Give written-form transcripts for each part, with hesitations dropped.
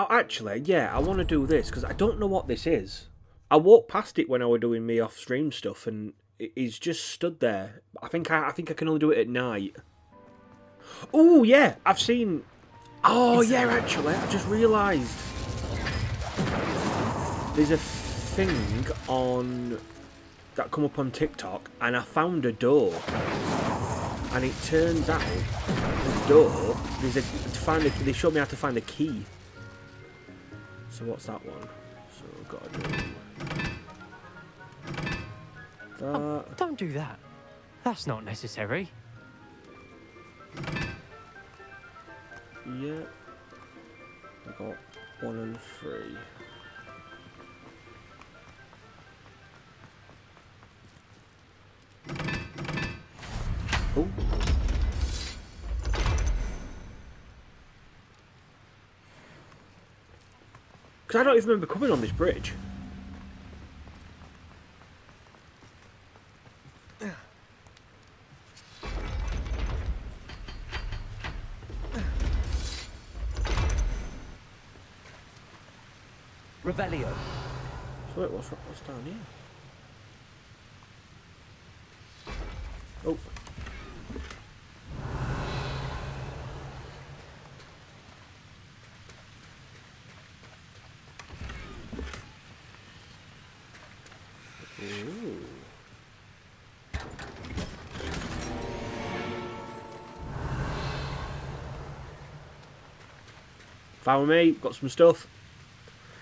Actually, yeah, I want to do this because I don't know what this is. I walked past it when I were doing me off-stream stuff, and he's just stood there. I think I can only do it at night. Oh yeah, I've seen. Oh yeah, actually, I just realised there's a thing on that come up on TikTok, and I found a door, and it turns out the door they showed me how to find a key. So what's that one? So I've got to do that. Oh, don't do that. That's not necessary. Yeah. I got 1 and 3. Oh. Because I don't even remember coming on this bridge. Revelio. So wait, what's down here? Oh. Ooh. Follow me, got some stuff.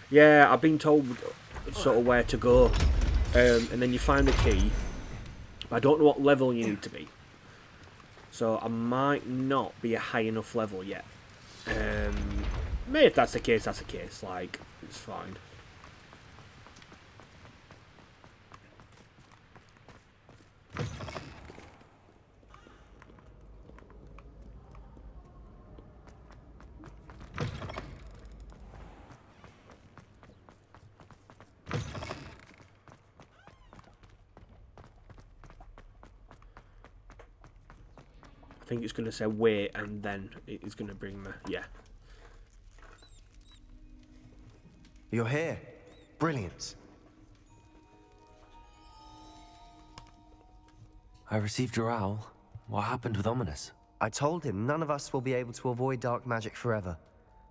Yeah, I've been told sort of where to go. And then you find the key. I don't know what level you need to be. So I might not be a high enough level yet. Maybe if that's the case, that's the case. Like, it's fine. I think it's going to say wait, and then it's going to bring the... Yeah. You're here. Brilliant. I received your owl. What happened with Ominous? I told him none of us will be able to avoid dark magic forever.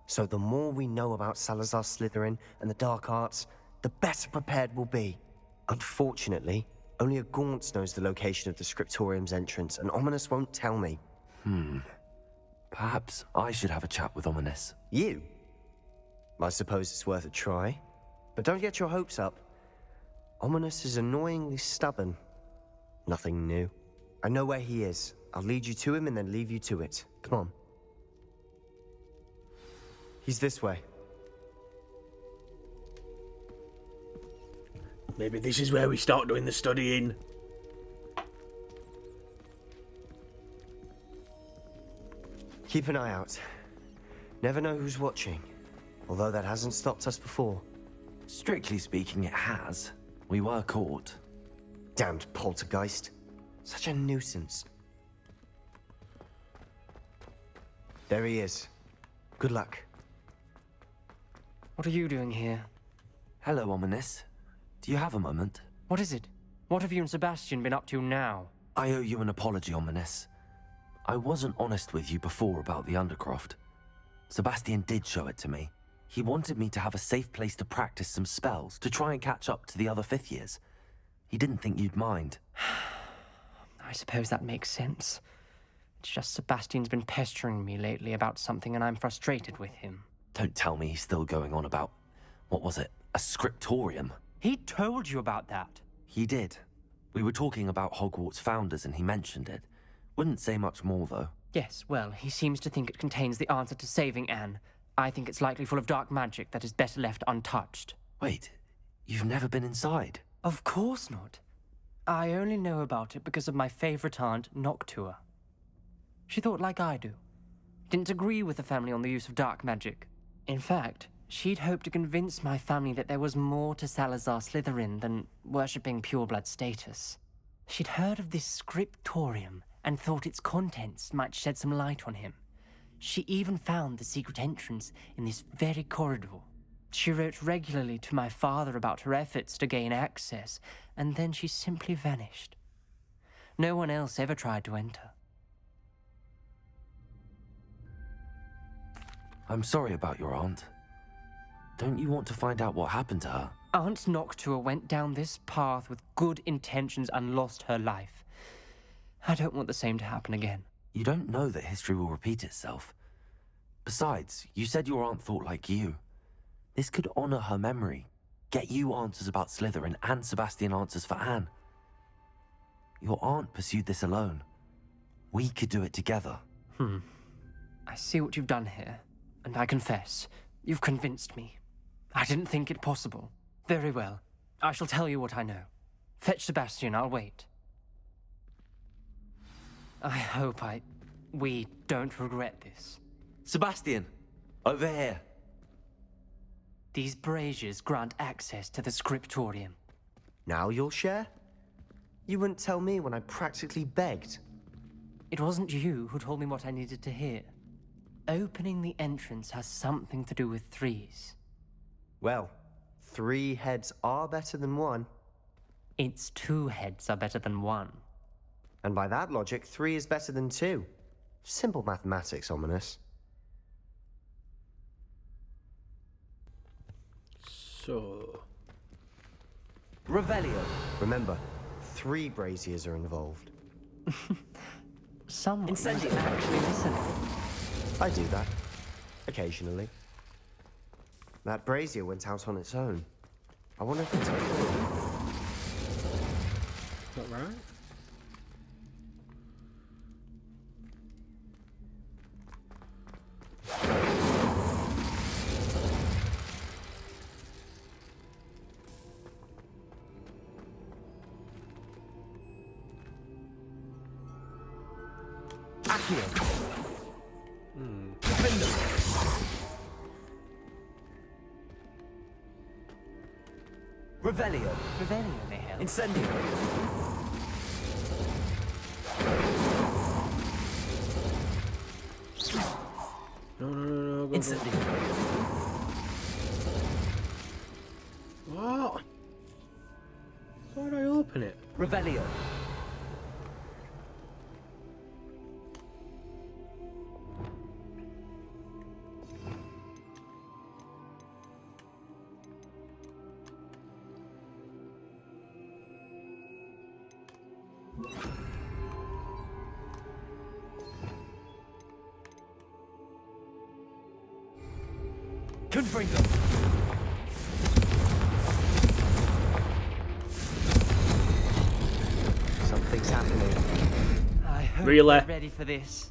So the more we know about Salazar Slytherin and the dark arts, the better prepared we'll be. Unfortunately, only a Gaunt knows the location of the Scriptorium's entrance, and Ominous won't tell me. Perhaps I should have a chat with Ominous. You? I suppose it's worth a try. But don't get your hopes up. Ominous is annoyingly stubborn. Nothing new. I know where he is. I'll lead you to him and then leave you to it. Come on. He's this way. Maybe this is where we start doing the studying. Keep an eye out. Never know who's watching. Although that hasn't stopped us before. Strictly speaking, it has. We were caught. Damned poltergeist. Such a nuisance. There he is. Good luck. What are you doing here? Hello, Ominous. Do you have a moment? What is it? What have you and Sebastian been up to now? I owe you an apology, Ominous. I wasn't honest with you before about the Undercroft. Sebastian did show it to me. He wanted me to have a safe place to practice some spells, to try and catch up to the other 5th years. He didn't think you'd mind. I suppose that makes sense. It's just Sebastian's been pestering me lately about something and I'm frustrated with him. Don't tell me he's still going on about, what was it, a scriptorium? He told you about that. He did. We were talking about Hogwarts founders and he mentioned it. Wouldn't say much more, though. Yes, well, he seems to think it contains the answer to saving Anne. I think it's likely full of dark magic that is better left untouched. Wait, you've never been inside? Of course not. I only know about it because of my favorite aunt, Noctua. She thought like I do. Didn't agree with the family on the use of dark magic. In fact, she'd hoped to convince my family that there was more to Salazar Slytherin than worshipping pureblood status. She'd heard of this scriptorium and thought its contents might shed some light on him. She even found the secret entrance in this very corridor. She wrote regularly to my father about her efforts to gain access, and then she simply vanished. No one else ever tried to enter. I'm sorry about your aunt. Don't you want to find out what happened to her? Aunt Noctua went down this path with good intentions and lost her life. I don't want the same to happen again. You don't know that history will repeat itself. Besides, you said your aunt thought like you. This could honor her memory, get you answers about Slytherin, and Sebastian answers for Anne. Your aunt pursued this alone. We could do it together. I see what you've done here, and I confess, you've convinced me. I didn't think it possible. Very well. I shall tell you what I know. Fetch Sebastian, I'll wait. I hope we don't regret this. Sebastian, over here. These braziers grant access to the scriptorium. Now you'll share? You wouldn't tell me when I practically begged. It wasn't you who told me what I needed to hear. Opening the entrance has something to do with threes. Well, 3 heads are better than 1. Its 2 heads are better than 1. And by that logic, 3 is better than 2. Simple mathematics, Ominous. So... Revelio. Remember, 3 braziers are involved. Someone is Incendio. actually listening. I do that. Occasionally. That brazier went out on its own. I wonder if it's... Is that right? Revelio. Revelio may help. Incendio. No, go. Incendio. What? Why did I open it? Revelio. Confringo. Something's happening. I hope Really? you're ready for this.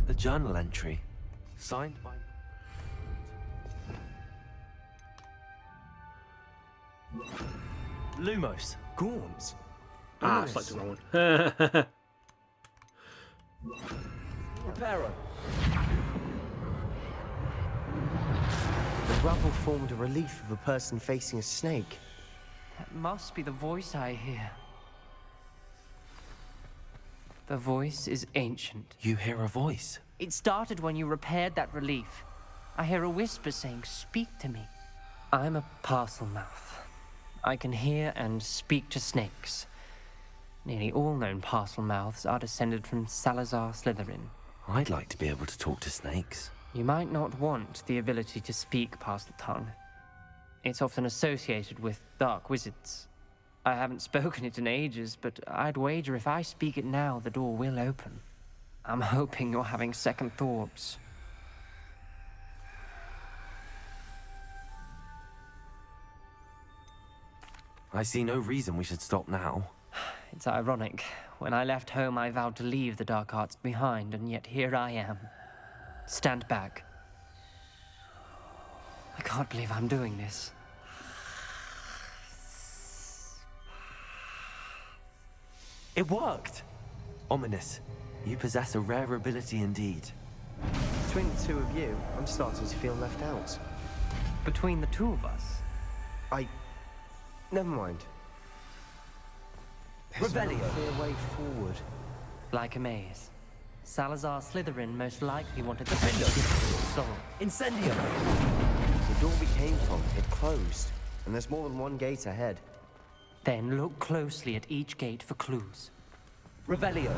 The journal entry. Signed by... Lumos. Gaunt. Ah, I selected the wrong one. Reparo. The rubble formed a relief of a person facing a snake. That must be the voice I hear. The voice is ancient. You hear a voice. It started when you repaired that relief. I hear a whisper saying, "Speak to me." I'm a parcel mouth. I can hear and speak to snakes. Nearly all known parcel mouths are descended from Salazar Slytherin. I'd like to be able to talk to snakes. You might not want the ability to speak parcel tongue. It's often associated with dark wizards. I haven't spoken it in ages, but I'd wager if I speak it now, the door will open. I'm hoping you're having second thoughts. I see no reason we should stop now. It's ironic. When I left home, I vowed to leave the dark arts behind, and yet here I am. Stand back. I can't believe I'm doing this. It worked! Ominous. You possess a rare ability indeed. Between the 2 of you, I'm starting to feel left out. Between the two of us. Never mind. There's no Revelio. clear way forward. Like a maze. Salazar Slytherin most likely wanted the window soul. Incendio! The door we came from, it closed. And there's more than one gate ahead. Then look closely at each gate for clues. Revelio!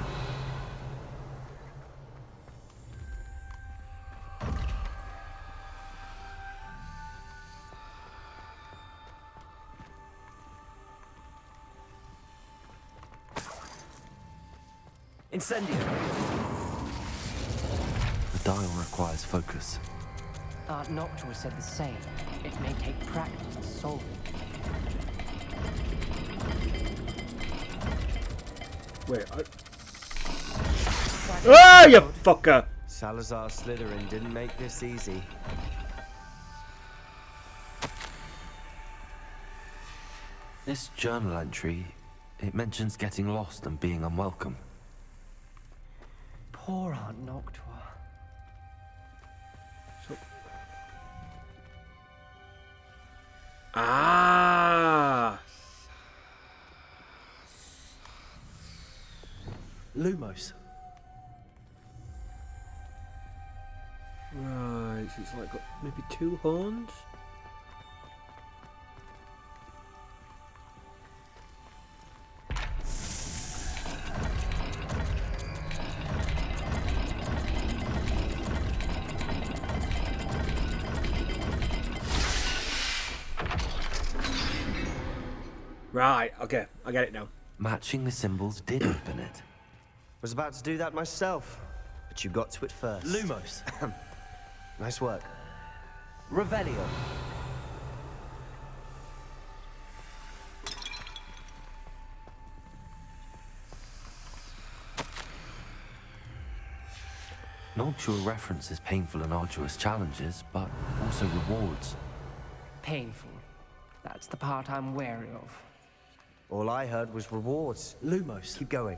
Incendio! The dial requires focus. Aunt Noctua said the same. It may take practice to solve it. Wait, Ah, you fucker! Salazar Slytherin didn't make this easy. This journal entry, it mentions getting lost and being unwelcome. Poor Aunt Noctua. Ah! Lumos. Right, so it's like got maybe 2 horns? Right, okay, I get it now. Matching the symbols did open it. Was about to do that myself, but you got to it first. Lumos. Nice work. Revelio. Noctua references painful and arduous challenges, but also rewards. Painful. That's the part I'm wary of. All I heard was rewards. Lumos. Keep going.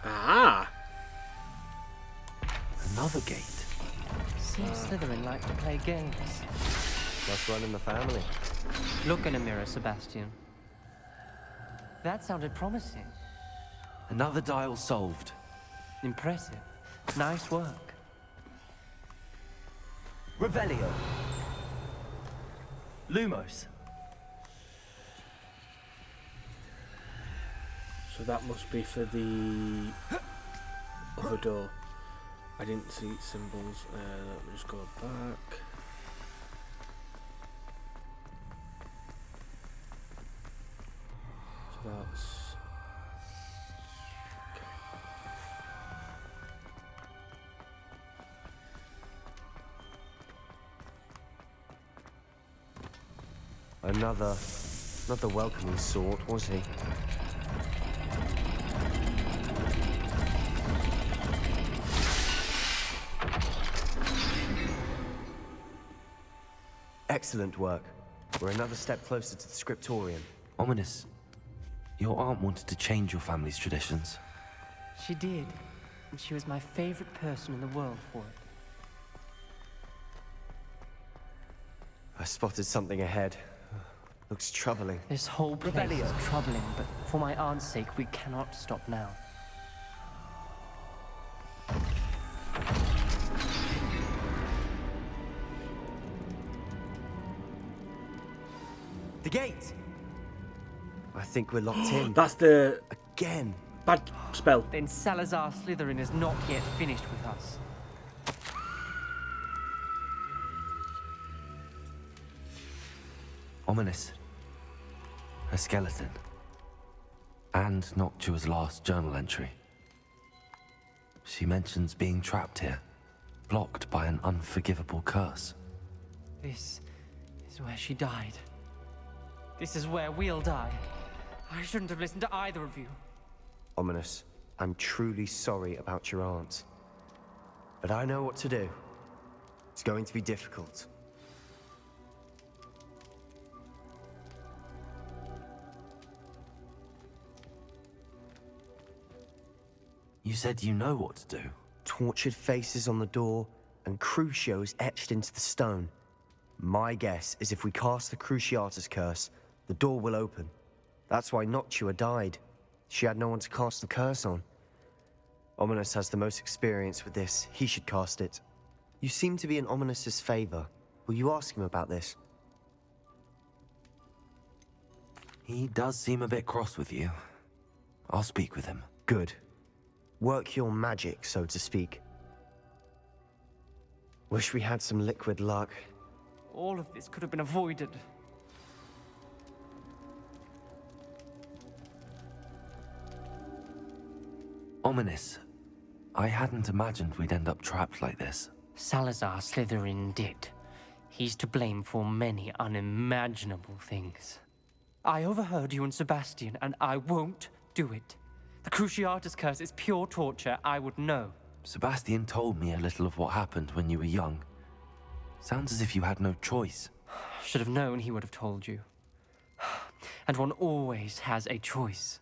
Ah! Another gate. Seems Slytherin like to play games. Must run in the family. Look in a mirror, Sebastian. That sounded promising. Another dial solved. Impressive. Nice work. Revelio. Lumos. So that must be for the other door. I didn't see symbols. Let me just go back. So that's... Not the welcoming sort, was he? Excellent work. We're another step closer to the scriptorium. Ominous. Your aunt wanted to change your family's traditions. She did. And she was my favorite person in the world for it. I spotted something ahead. Looks troubling. This whole place is troubling, but for my aunt's sake, we cannot stop now. The gate! I think we're locked in. That's the Again. bad spell. Then Salazar Slytherin is not yet finished with us. Ominous. A skeleton. And Noctua's last journal entry. She mentions being trapped here, blocked by an unforgivable curse. This is where she died. This is where we'll die. I shouldn't have listened to either of you. Ominous, I'm truly sorry about your aunt. But I know what to do. It's going to be difficult. You said you know what to do. Tortured faces on the door, and Crucio is etched into the stone. My guess is if we cast the Cruciatus curse, the door will open. That's why Noctua died. She had no one to cast the curse on. Ominis has the most experience with this. He should cast it. You seem to be in Ominis's favor. Will you ask him about this? He does seem a bit cross with you. I'll speak with him. Good. Work your magic, so to speak. Wish we had some liquid luck. All of this could have been avoided. Ominis, I hadn't imagined we'd end up trapped like this. Salazar Slytherin did. He's to blame for many unimaginable things. I overheard you and Sebastian, and I won't do it. The Cruciatus curse is pure torture, I would know. Sebastian told me a little of what happened when you were young. Sounds as if you had no choice. Should have known he would have told you. And one always has a choice.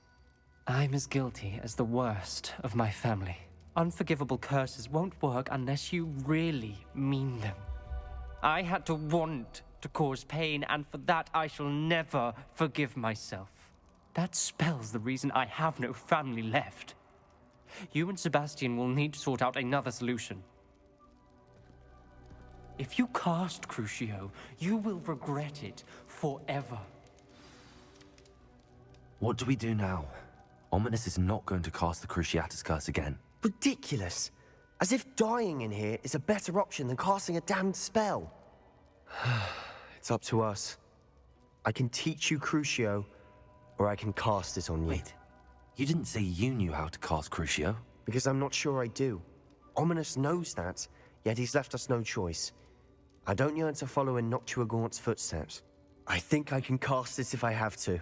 I'm as guilty as the worst of my family. Unforgivable curses won't work unless you really mean them. I had to want to cause pain, and for that I shall never forgive myself. That spells the reason I have no family left. You and Sebastian will need to sort out another solution. If you cast Crucio, you will regret it forever. What do we do now? Ominis is not going to cast the Cruciatus curse again. Ridiculous. As if dying in here is a better option than casting a damned spell. It's up to us. I can teach you Crucio, or I can cast it on you. Wait, you didn't say you knew how to cast Crucio? Because I'm not sure I do. Ominis knows that, yet he's left us no choice. I don't yearn to follow in Noctua Gaunt's footsteps. I think I can cast it if I have to.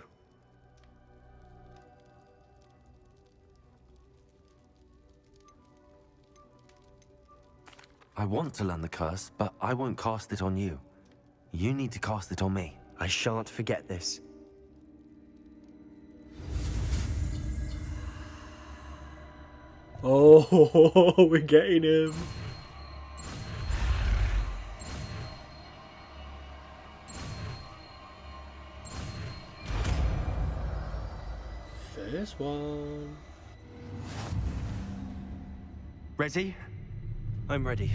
I want to learn the curse, but I won't cast it on you. You need to cast it on me. I shan't forget this. Oh, we're getting him. First one. Ready? I'm ready.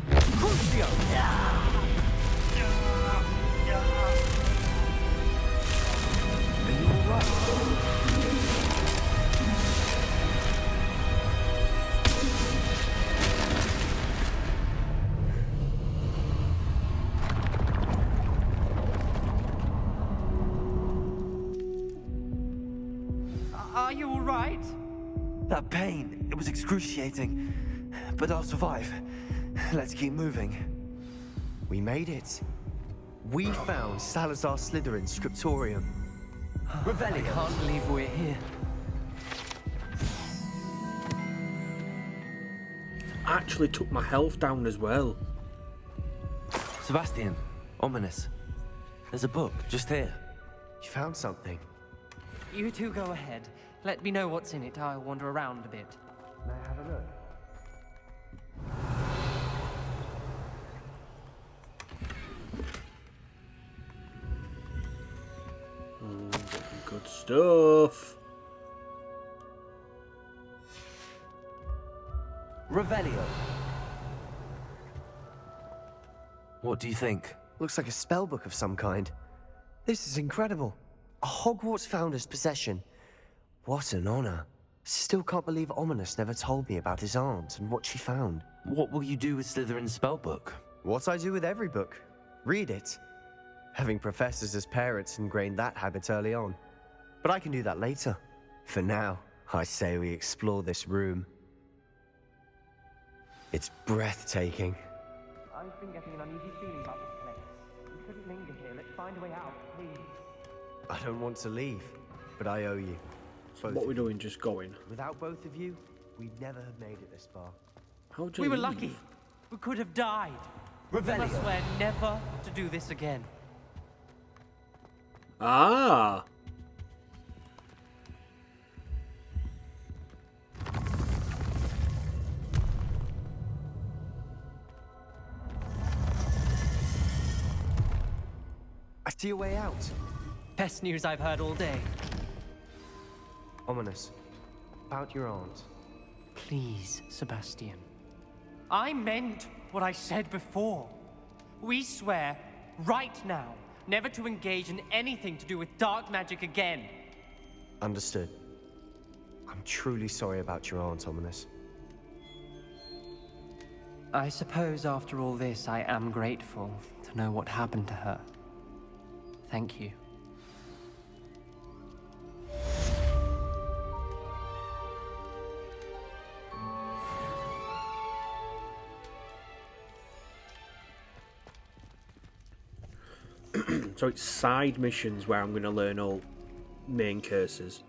Crucio! Are you alright? Are you all right? That pain, it was excruciating. But I'll survive. Let's keep moving. We made it. We found Salazar Slytherin's scriptorium. I can't believe we're here. Actually took my health down as well. Sebastian, Ominis. There's a book just here. You found something. You two go ahead. Let me know what's in it. I'll wander around a bit. May I have a look? Good stuff. Revelio. What do you think? Looks like a spellbook of some kind. This is incredible. A Hogwarts founder's possession. What an honor. Still can't believe Ominis never told me about his aunt and what she found. What will you do with Slytherin's spellbook? What I do with every book. Read it. Having professors as parents ingrained that habit early on. But I can do that later. For now, I say we explore this room. It's breathtaking. I've been getting an uneasy feeling about this place. We shouldn't linger here. Let's find a way out, please. I don't want to leave, but I owe you. Both What of we're you. doing, just going. Without both of you, we'd never have made it this far. How'd you We were leave? lucky. We could have died. I swear never to do this again. Ah. I see a way out. Best news I've heard all day. Ominous. About your aunt. Please, Sebastian. I meant what I said before. We swear, right now, never to engage in anything to do with dark magic again. Understood. I'm truly sorry about your aunt, Ominous. I suppose after all this, I am grateful to know what happened to her. Thank you. So it's side missions where I'm going to learn all main curses.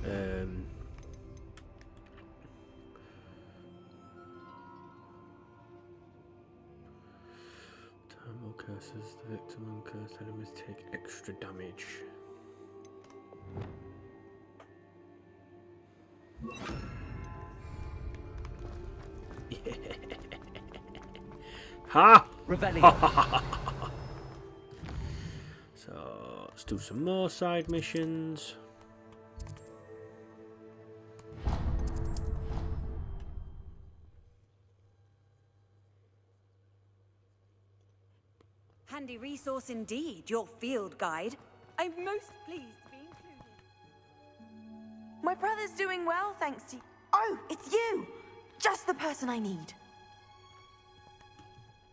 Thermal curses. The victim and cursed enemies take extra damage. Ha! Revelio. So let's do some more side missions. Handy resource indeed, your field guide. I'm most pleased to be included. My brother's doing well, thanks to... Oh, it's you! Just the person I need.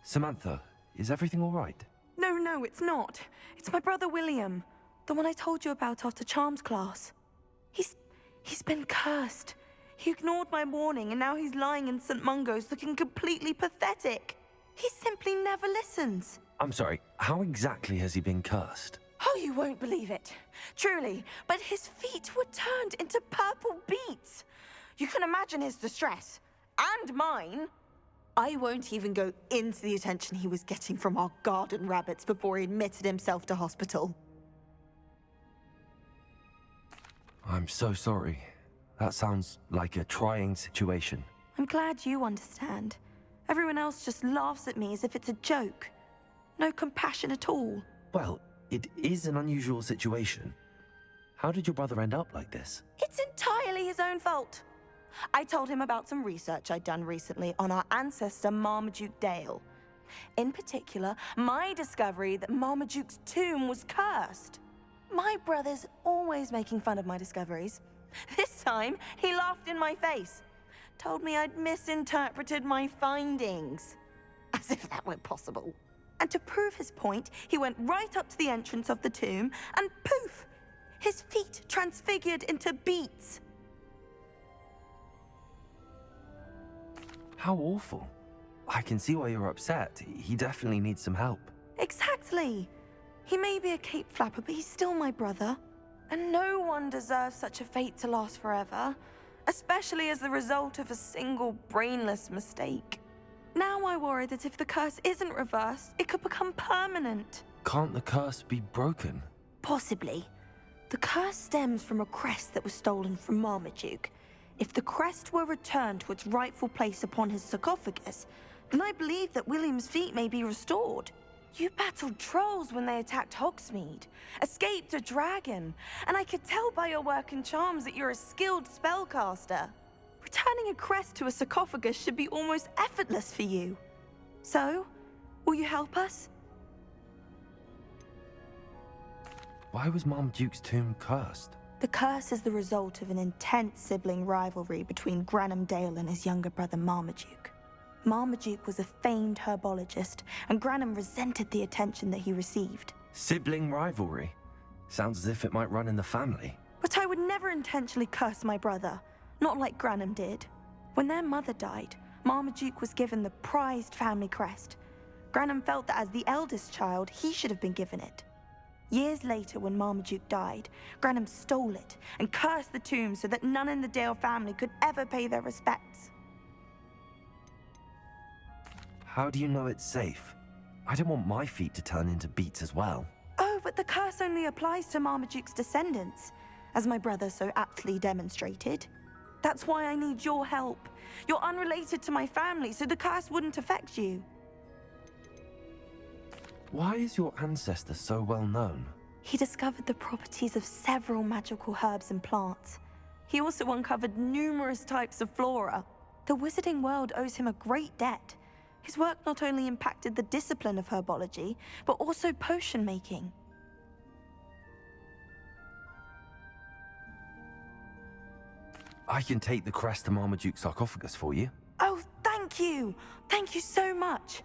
Samantha, is everything all right? No, it's not. It's my brother William. The one I told you about after Charms class. He's been cursed. He ignored my warning and now he's lying in St. Mungo's looking completely pathetic. He simply never listens. I'm sorry, how exactly has he been cursed? Oh, you won't believe it. Truly, but his feet were turned into purple beets. You can imagine his distress. And mine. I won't even go into the attention he was getting from our garden rabbits before he admitted himself to hospital. I'm so sorry. That sounds like a trying situation. I'm glad you understand. Everyone else just laughs at me as if it's a joke. No compassion at all. Well, it is an unusual situation. How did your brother end up like this? It's entirely his own fault. I told him about some research I'd done recently on our ancestor Marmaduke Dale. In particular, my discovery that Marmaduke's tomb was cursed. My brother's always making fun of my discoveries. This time, he laughed in my face. Told me I'd misinterpreted my findings. As if that were possible. And to prove his point, he went right up to the entrance of the tomb and poof! His feet transfigured into beets. How awful. I can see why you're upset. He definitely needs some help. Exactly. He may be a cape flapper, but he's still my brother. And no one deserves such a fate to last forever, especially as the result of a single brainless mistake. Now I worry that if the curse isn't reversed, it could become permanent. Can't the curse be broken? Possibly. The curse stems from a crest that was stolen from Marmaduke. If the crest were returned to its rightful place upon his sarcophagus, then I believe that William's feet may be restored. You battled trolls when they attacked Hogsmeade, escaped a dragon, and I could tell by your work in charms that you're a skilled spellcaster. Returning a crest to a sarcophagus should be almost effortless for you. So, will you help us? Why was Marmaduke's tomb cursed? The curse is the result of an intense sibling rivalry between Granham Dale and his younger brother Marmaduke. Marmaduke was a famed herbologist, and Granham resented the attention that he received. Sibling rivalry? Sounds as if it might run in the family. But I would never intentionally curse my brother, not like Granham did. When their mother died, Marmaduke was given the prized family crest. Granham felt that as the eldest child, he should have been given it. Years later, when Marmaduke died, Granham stole it and cursed the tomb so that none in the Dale family could ever pay their respects. How do you know it's safe? I don't want my feet to turn into beets as well. Oh, but the curse only applies to Marmaduke's descendants, as my brother so aptly demonstrated. That's why I need your help. You're unrelated to my family, so the curse wouldn't affect you. Why is your ancestor so well known? He discovered the properties of several magical herbs and plants. He also uncovered numerous types of flora. The wizarding world owes him a great debt. His work not only impacted the discipline of herbology, but also potion making. I can take the crest to Marmaduke's sarcophagus for you. Oh, thank you! Thank you so much!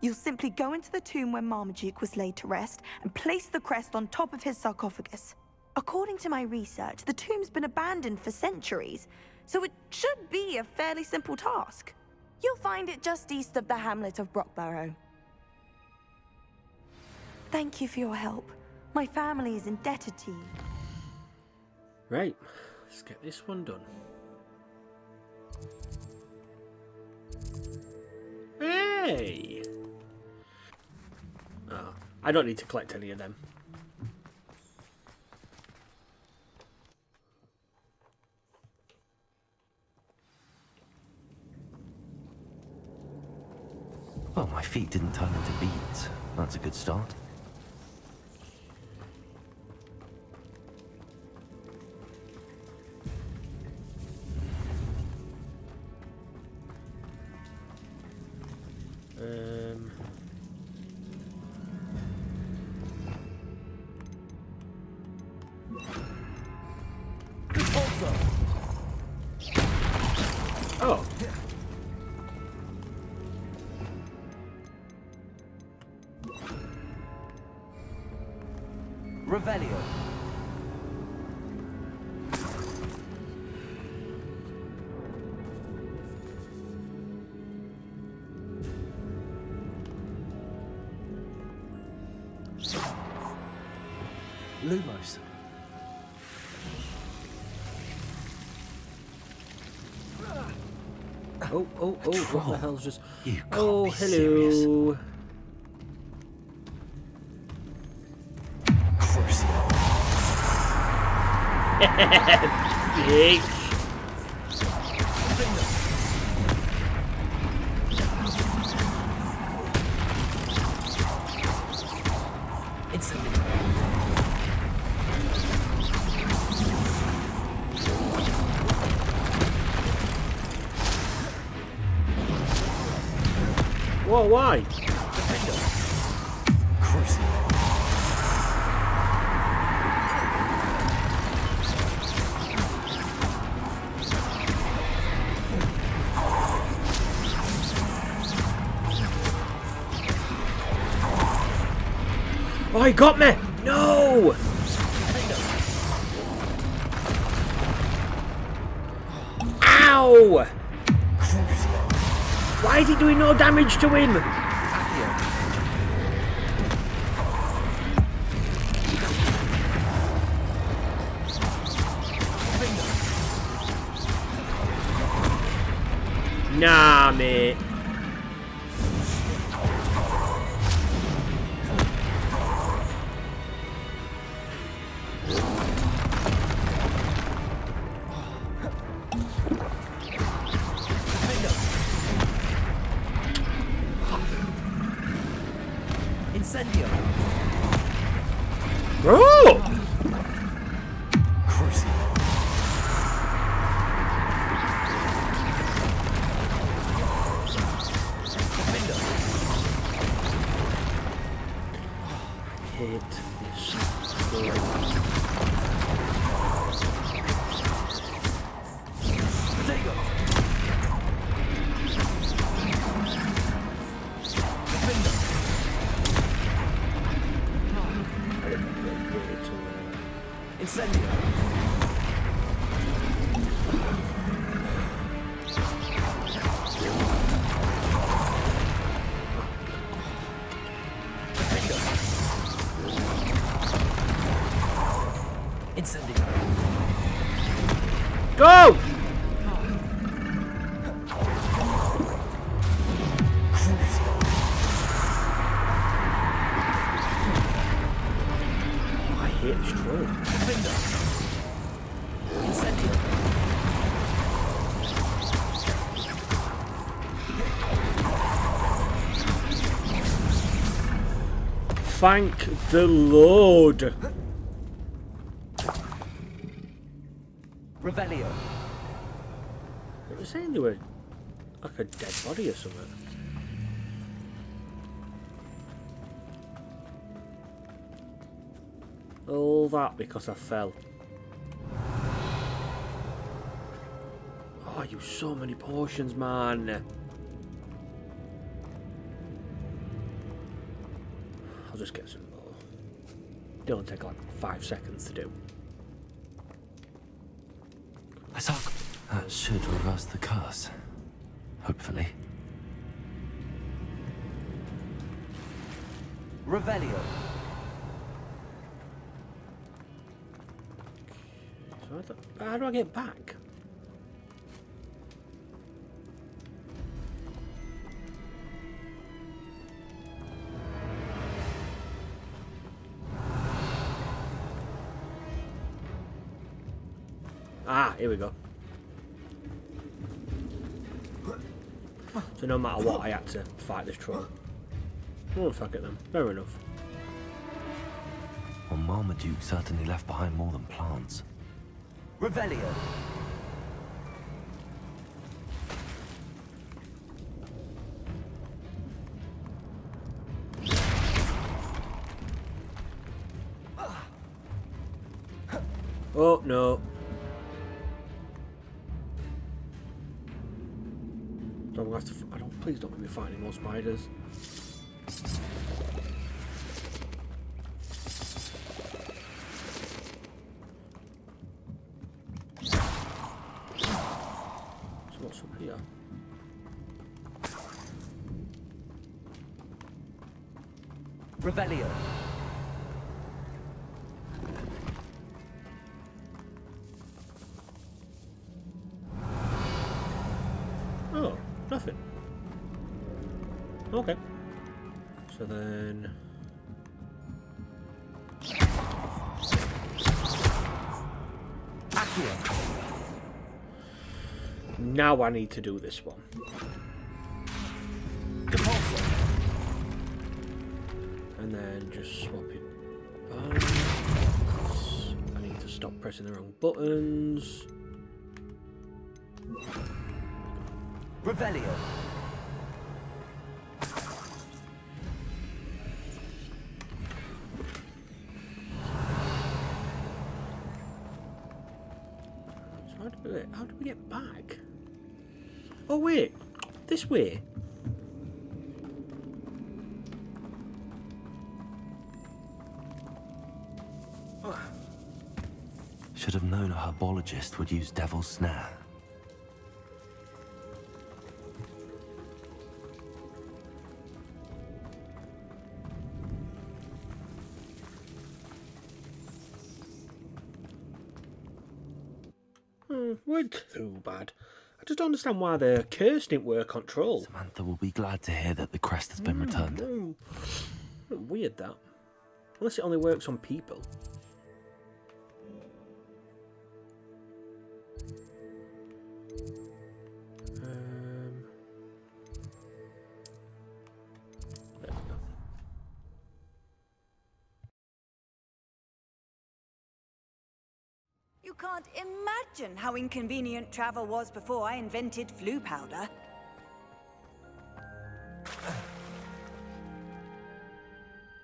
You'll simply go into the tomb where Marmaduke was laid to rest and place the crest on top of his sarcophagus. According to my research, the tomb's been abandoned for centuries, so it should be a fairly simple task. You'll find it just east of the hamlet of Brockborough. Thank you for your help. My family is indebted to you. Right, let's get this one done. Hey! Oh, I don't need to collect any of them. Well, my feet didn't turn into beads. That's a good start. Oh. Revelio. Lumos. Oh, what the hell's just... You can't Oh, be hello. serious. Bitch. Whoa, why? Oh, he got me! No! Ow! Why is he doing no damage to him? Nah, mate. Incendio. Oh! Hate this. Incendio. Incendio. Go! I hate this troll. Incendio. Thank the Lord. Revelio. It was saying they were like a dead body or something. All that because I fell. Oh, I used so many potions, man. I'll just get some more. It'll take like 5 seconds to do. That should reverse the curse. Hopefully. Revelio. So how do I get back? Ah, here we go. So no matter what, I had to fight this troll. Oh, fuck it then. Fair enough. Well, Marmaduke certainly left behind more than plants. Revelio. Oh no. Don't have to. I don't. Please don't make me fight any more spiders. So what's up here? Revelio. Oh, nothing. Okay. So then. Now I need to do this one. And then just swap it back. I need to stop pressing the wrong buttons. Revelio. So how do we get back? Oh wait, this way. Should have known a herbologist would use Devil's Snare. Weren't too bad. I just don't understand why the curse didn't work on Troll. Samantha will be glad to hear that the crest has been returned. Weird that. Unless it only works on people. There we go. You can't imagine how inconvenient travel was before I invented flu powder.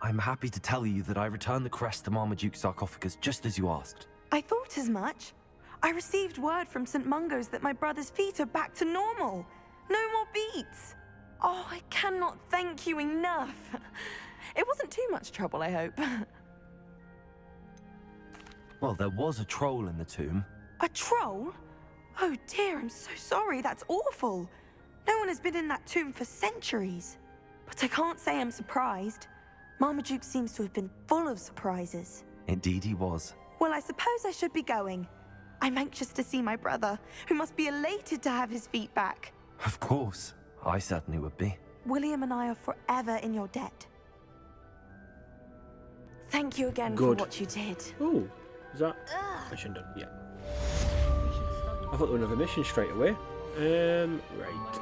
I'm happy to tell you that I returned the crest to Marmaduke's sarcophagus just as you asked. I thought as much. I received word from St. Mungo's that my brother's feet are back to normal. No more beats. Oh, I cannot thank you enough. It wasn't too much trouble, I hope. Well, there was a troll in the tomb. A troll? Oh dear, I'm so sorry. That's awful. No one has been in that tomb for centuries. But I can't say I'm surprised. Marmaduke seems to have been full of surprises. Indeed he was. Well, I suppose I should be going. I'm anxious to see my brother, who must be elated to have his feet back. Of course. I certainly would be. William and I are forever in your debt. Thank you again Good. for what you did. Oh, is that mission done? Yeah. I thought there was another mission straight away. Right.